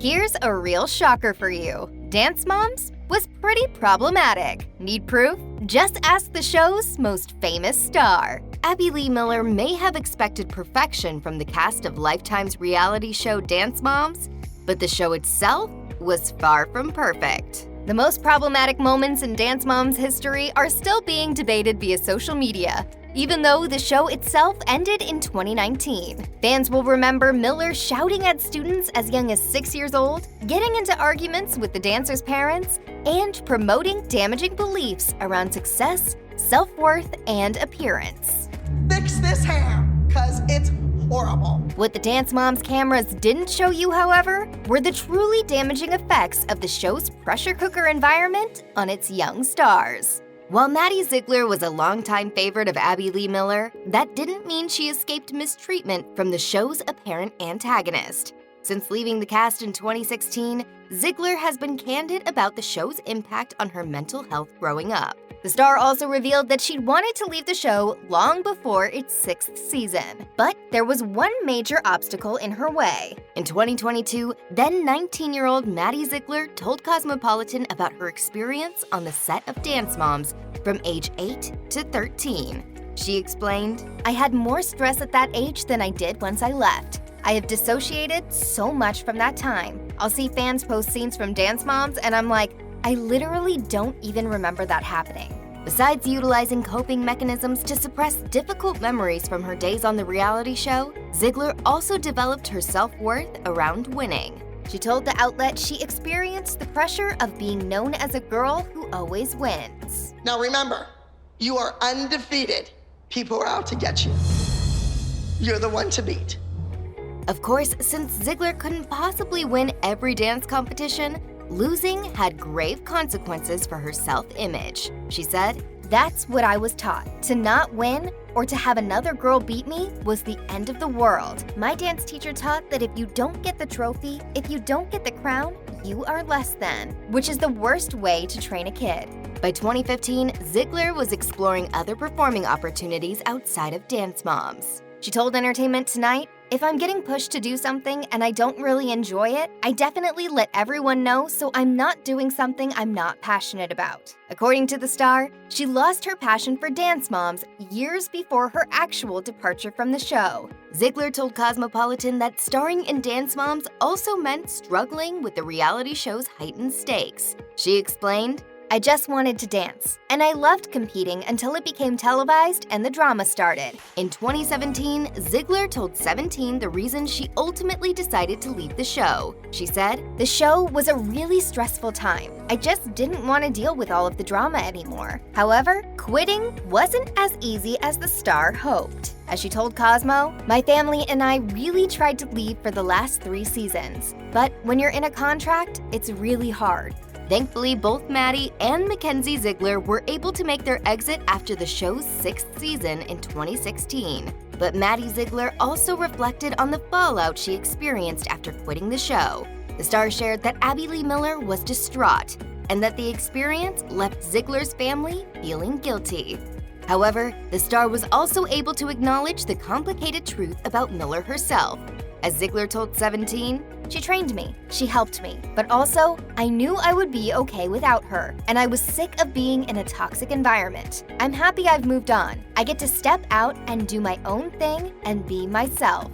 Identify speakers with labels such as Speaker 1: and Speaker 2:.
Speaker 1: Here's a real shocker for you. Dance Moms was pretty problematic. Need proof? Just ask the show's most famous star. Abby Lee Miller may have expected perfection from the cast of Lifetime's reality show Dance Moms, but the show itself was far from perfect. The most problematic moments in Dance Moms history are still being debated via social media, even though the show itself ended in 2019. Fans will remember Miller shouting at students as young as 6 years old, getting into arguments with the dancers' parents, and promoting damaging beliefs around success, self-worth, and appearance.
Speaker 2: Fix this hair, cause it's horrible.
Speaker 1: What the Dance Moms cameras didn't show you, however, were the truly damaging effects of the show's pressure cooker environment on its young stars. While Maddie Ziegler was a longtime favorite of Abby Lee Miller, that didn't mean she escaped mistreatment from the show's apparent antagonist. Since leaving the cast in 2016, Ziegler has been candid about the show's impact on her mental health growing up. The star also revealed that she'd wanted to leave the show long before its 6th season, but there was one major obstacle in her way. In 2022, then 19-year-old Maddie Ziegler told Cosmopolitan about her experience on the set of Dance Moms from age 8 to 13. She explained, "I had more stress at that age than I did once I left. I have dissociated so much from that time. I'll see fans post scenes from Dance Moms and I'm like, I literally don't even remember that happening." Besides utilizing coping mechanisms to suppress difficult memories from her days on the reality show, Ziegler also developed her self-worth around winning. She told the outlet she experienced the pressure of being known as a girl who always wins.
Speaker 2: Now remember, you are undefeated. People are out to get you. You're the one to beat.
Speaker 1: Of course, since Ziegler couldn't possibly win every dance competition, losing had grave consequences for her self-image. She said, "That's what I was taught. To not win or to have another girl beat me was the end of the world. My dance teacher taught that if you don't get the trophy, if you don't get the crown, you are less than, which is the worst way to train a kid." By 2015, Ziegler was exploring other performing opportunities outside of Dance Moms. She told Entertainment Tonight, "If I'm getting pushed to do something and I don't really enjoy it, I definitely let everyone know so I'm not doing something I'm not passionate about." According to the star, she lost her passion for Dance Moms years before her actual departure from the show. Ziegler told Cosmopolitan that starring in Dance Moms also meant struggling with the reality show's heightened stakes. She explained, "I just wanted to dance, and I loved competing until it became televised and the drama started." In 2017, Ziegler told 17 the reason she ultimately decided to leave the show. She said, "The show was a really stressful time. I just didn't want to deal with all of the drama anymore. However, quitting wasn't as easy as the star hoped." As she told Cosmo, "My family and I really tried to leave for the last 3 seasons. But when you're in a contract, it's really hard." Thankfully, both Maddie and Mackenzie Ziegler were able to make their exit after the show's 6th season in 2016. But Maddie Ziegler also reflected on the fallout she experienced after quitting the show. The star shared that Abby Lee Miller was distraught and that the experience left Ziegler's family feeling guilty. However, the star was also able to acknowledge the complicated truth about Miller herself. As Ziegler told 17, "She trained me, she helped me, but also, I knew I would be okay without her, and I was sick of being in a toxic environment. I'm happy I've moved on. I get to step out and do my own thing and be myself."